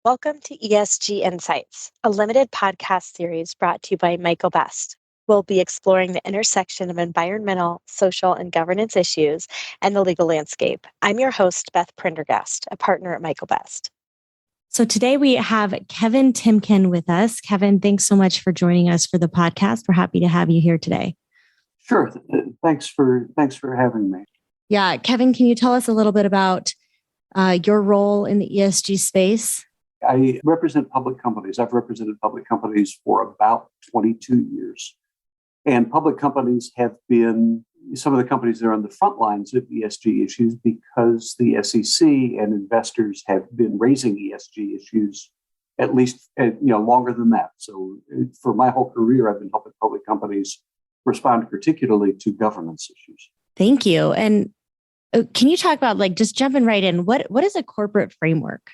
Welcome to ESG Insights, a limited podcast series brought to you by Michael Best. We'll be exploring the intersection of environmental, social, and governance issues and the legal landscape. I'm your host, Beth Prendergast, a partner at Michael Best. So today we have Kevin Timken with us. Kevin, thanks so much for joining us for the podcast. We're happy to have you here today. Sure. Thanks for having me. Yeah. Kevin, can you tell us a little bit about your role in the ESG space? I represent public companies. I've represented public companies for about 22 years. And public companies have been some of the companies that are on the front lines of ESG issues because the SEC and investors have been raising ESG issues at least longer than that. So for my whole career, I've been helping public companies respond particularly to governance issues. Thank you. And can you talk about, just jumping right in, what is a corporate framework?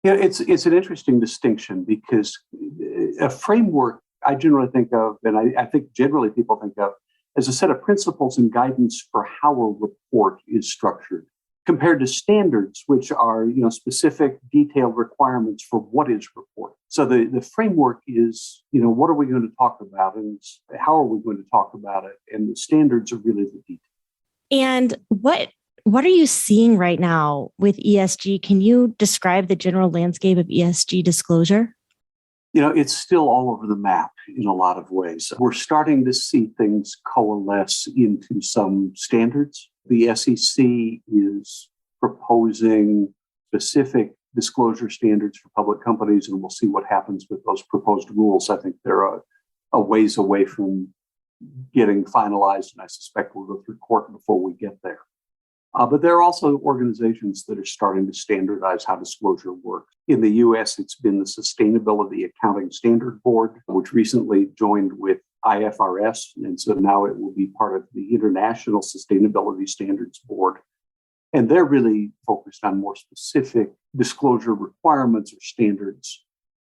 Yeah, it's an interesting distinction because a framework I generally think of, and I think generally people think of, as a set of principles and guidance for how a report is structured, compared to standards, which are specific, detailed requirements for what is reported. So the framework is, what are we going to talk about, and how are we going to talk about it, and the standards are really the detail. And what are you seeing right now with ESG? Can you describe the general landscape of ESG disclosure? It's still all over the map in a lot of ways. We're starting to see things coalesce into some standards. The SEC is proposing specific disclosure standards for public companies, and we'll see what happens with those proposed rules. I think they're a ways away from getting finalized, and I suspect we'll go through court before we get there. But there are also organizations that are starting to standardize how disclosure works. In the U.S., it's been the Sustainability Accounting Standard Board, which recently joined with IFRS. And so now it will be part of the International Sustainability Standards Board. And they're really focused on more specific disclosure requirements or standards.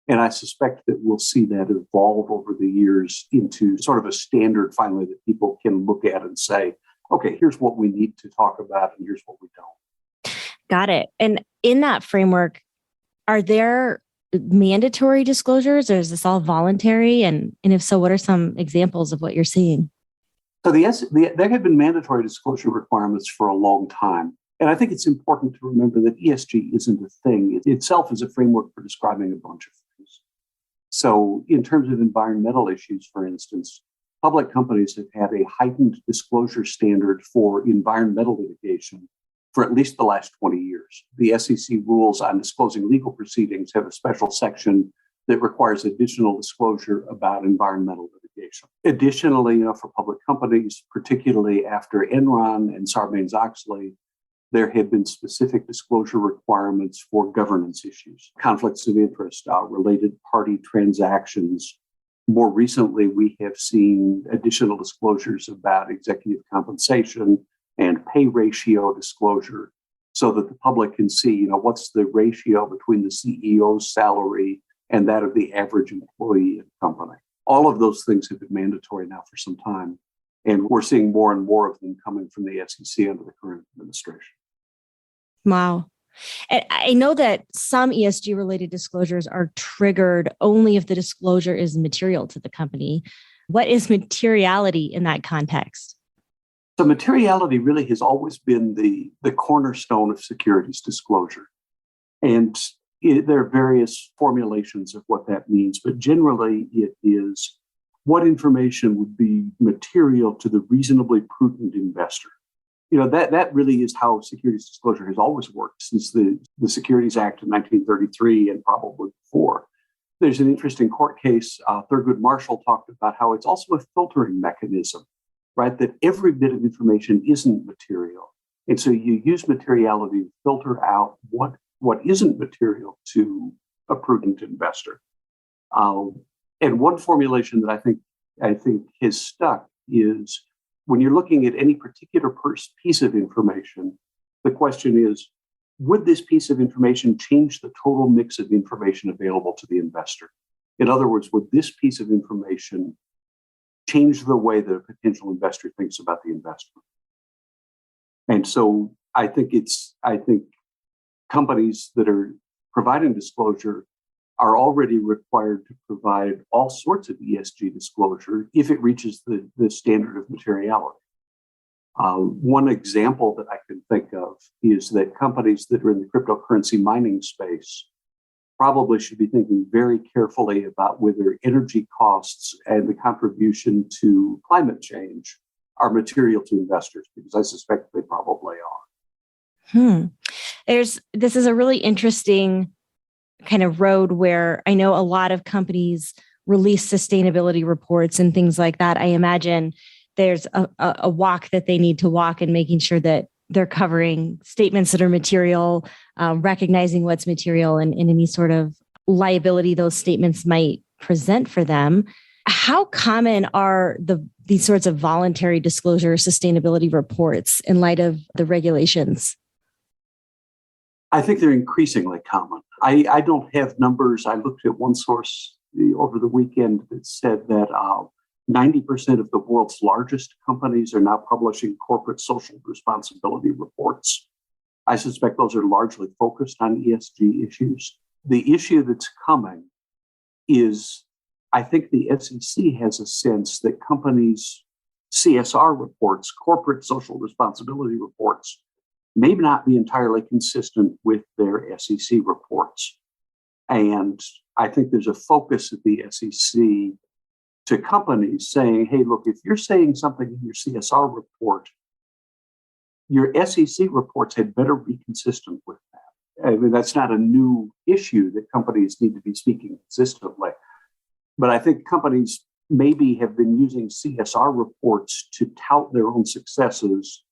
And I suspect that we'll see that evolve over the years into sort of a standard finally that people can look at and say, okay, here's what we need to talk about, and here's what we don't. Got it. And in that framework, are there mandatory disclosures, or is this all voluntary? And if so, what are some examples of what you're seeing? So there have been mandatory disclosure requirements for a long time. And I think it's important to remember that ESG isn't a thing. It itself is a framework for describing a bunch of things. So in terms of environmental issues, for instance, public companies have had a heightened disclosure standard for environmental litigation for at least the last 20 years. The SEC rules on disclosing legal proceedings have a special section that requires additional disclosure about environmental litigation. Additionally, for public companies, particularly after Enron and Sarbanes-Oxley, there have been specific disclosure requirements for governance issues, conflicts of interest, related party transactions. More recently, we have seen additional disclosures about executive compensation and pay ratio disclosure so that the public can see, what's the ratio between the CEO's salary and that of the average employee in the company. All of those things have been mandatory now for some time, and we're seeing more and more of them coming from the SEC under the current administration. Wow. And I know that some ESG-related disclosures are triggered only if the disclosure is material to the company. What is materiality in that context? So materiality really has always been the cornerstone of securities disclosure. And there are various formulations of what that means, but generally it is what information would be material to the reasonably prudent investor. That really is how securities disclosure has always worked since the Securities Act of 1933 and probably before. There's an interesting court case, Thurgood Marshall talked about how it's also a filtering mechanism, right? That every bit of information isn't material. And so you use materiality to filter out what isn't material to a prudent investor. And one formulation that I think has stuck is when you're looking at any particular piece of information, the question is, would this piece of information change the total mix of information available to the investor? In other words, would this piece of information change the way that a potential investor thinks about the investment? And so I think companies that are providing disclosure are already required to provide all sorts of ESG disclosure if it reaches the standard of materiality. One example that I can think of is that companies that are in the cryptocurrency mining space probably should be thinking very carefully about whether energy costs and the contribution to climate change are material to investors, because I suspect they probably are. This is a really interesting kind of road where I know a lot of companies release sustainability reports and things like that. I imagine there's a walk that they need to walk in making sure that they're covering statements that are material, recognizing what's material and any sort of liability those statements might present for them. How common are these sorts of voluntary disclosure sustainability reports in light of the regulations? I think they're increasingly common. I don't have numbers. I looked at one source over the weekend that said that 90% of the world's largest companies are now publishing corporate social responsibility reports. I suspect those are largely focused on ESG issues. The issue that's coming is, I think the SEC has a sense that companies' CSR reports, corporate social responsibility reports, may not be entirely consistent with their SEC reports. And I think there's a focus at the SEC to companies saying, hey, look, if you're saying something in your CSR report, your SEC reports had better be consistent with that. I mean, that's not a new issue that companies need to be speaking consistently. But I think companies maybe have been using CSR reports to tout their own successes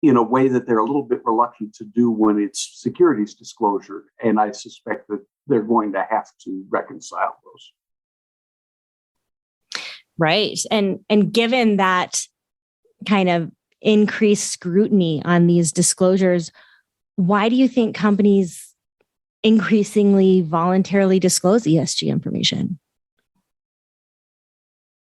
in a way that they're a little bit reluctant to do when it's securities disclosure. And I suspect that they're going to have to reconcile those. Right. And given that kind of increased scrutiny on these disclosures, why do you think companies increasingly voluntarily disclose ESG information?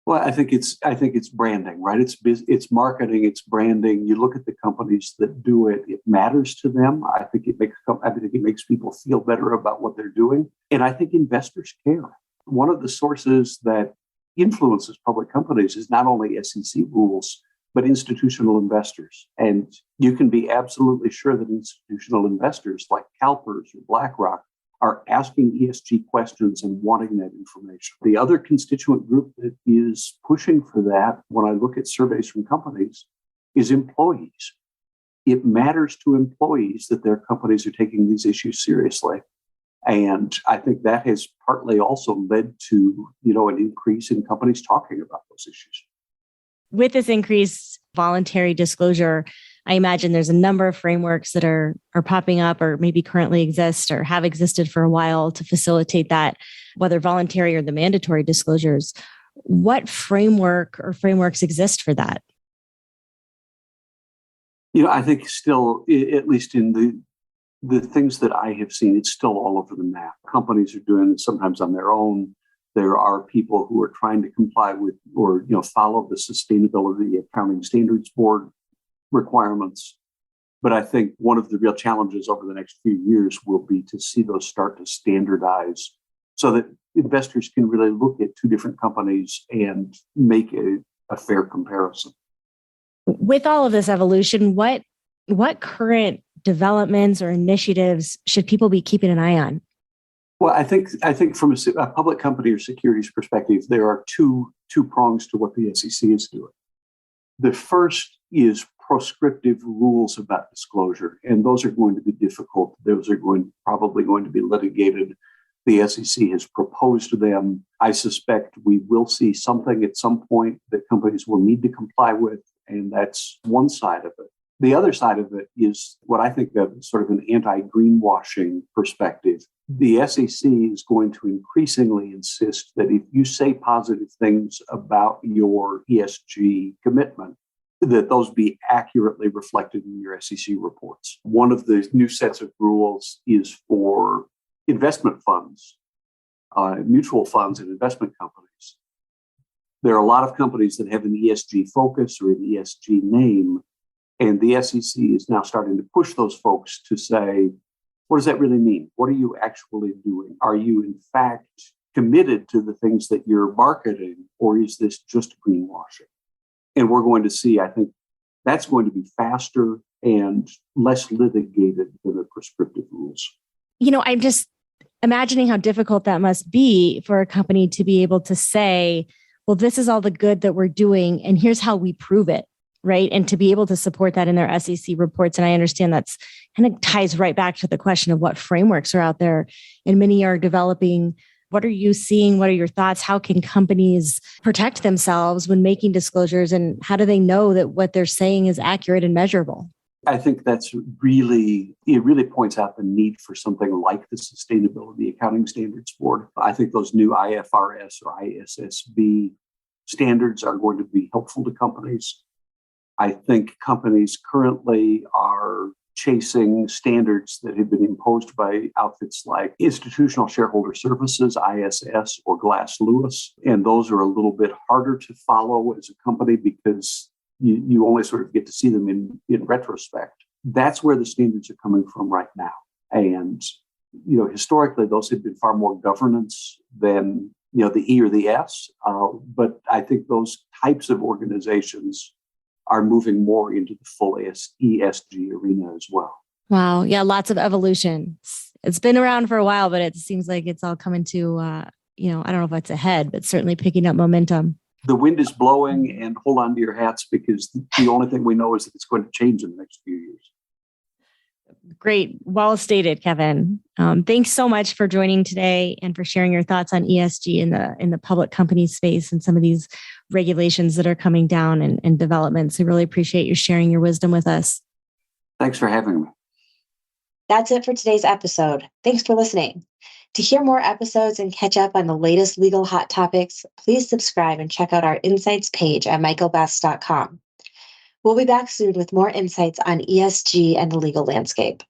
Well, I think it's branding, right? It's marketing, it's branding. You look at the companies that do it; it matters to them. I think it makes people feel better about what they're doing, and I think investors care. One of the sources that influences public companies is not only SEC rules, but institutional investors. And you can be absolutely sure that institutional investors like CalPERS or BlackRock are asking ESG questions and wanting that information. The other constituent group that is pushing for that, when I look at surveys from companies, is employees. It matters to employees that their companies are taking these issues seriously. And I think that has partly also led to, an increase in companies talking about those issues. With this increased voluntary disclosure, I imagine there's a number of frameworks that are popping up or maybe currently exist or have existed for a while to facilitate that, whether voluntary or the mandatory disclosures. What framework or frameworks exist for that? I think still, at least in the things that I have seen, it's still all over the map. Companies are doing it sometimes on their own. There are people who are trying to comply with or follow the Sustainability Accounting Standards Board requirements. But I think one of the real challenges over the next few years will be to see those start to standardize so that investors can really look at two different companies and make a fair comparison. With all of this evolution, what current developments or initiatives should people be keeping an eye on? Well, I think from a public company or securities perspective, there are two prongs to what the SEC is doing. The first is proscriptive rules about disclosure, and those are going to be difficult. Those are probably going to be litigated. The SEC has proposed them. I suspect we will see something at some point that companies will need to comply with, and that's one side of it. The other side of it is what I think of as sort of an anti-greenwashing perspective. The SEC is going to increasingly insist that if you say positive things about your ESG commitment, that those be accurately reflected in your SEC reports. One of the new sets of rules is for investment funds, mutual funds and investment companies. There are a lot of companies that have an ESG focus or an ESG name, and the SEC is now starting to push those folks to say, What does that really mean? What are you actually doing? Are you, in fact, committed to the things that you're marketing, or is this just greenwashing? And we're going to see, I think, that's going to be faster and less litigated than the prescriptive rules. I'm just imagining how difficult that must be for a company to be able to say, well, this is all the good that we're doing, and here's how we prove it, right? And to be able to support that in their SEC reports. And I understand that's kind of ties right back to the question of what frameworks are out there, and many are developing. What are you seeing? What are your thoughts? How can companies protect themselves when making disclosures? And how do they know that what they're saying is accurate and measurable? I think it really points out the need for something like the Sustainability Accounting Standards Board. I think those new IFRS or ISSB standards are going to be helpful to companies. I think companies currently are chasing standards that have been imposed by outfits like Institutional Shareholder Services, ISS, or Glass Lewis. And those are a little bit harder to follow as a company because you only sort of get to see them in retrospect. That's where the standards are coming from right now. And, historically, those have been far more governance than, the E or the S. But I think those types of organizations are moving more into the full ESG arena as well. Wow. Yeah. Lots of evolution. It's been around for a while, but it seems like it's all coming to, I don't know if it's ahead, but certainly picking up momentum. The wind is blowing, and hold on to your hats because the only thing we know is that it's going to change in the next few years. Great. Well stated, Kevin. Thanks so much for joining today and for sharing your thoughts on ESG in the public company space and some of these regulations that are coming down and developments. I really appreciate you sharing your wisdom with us. Thanks for having me. That's it for today's episode. Thanks for listening. To hear more episodes and catch up on the latest legal hot topics, please subscribe and check out our insights page at michaelbest.com. We'll be back soon with more insights on ESG and the legal landscape.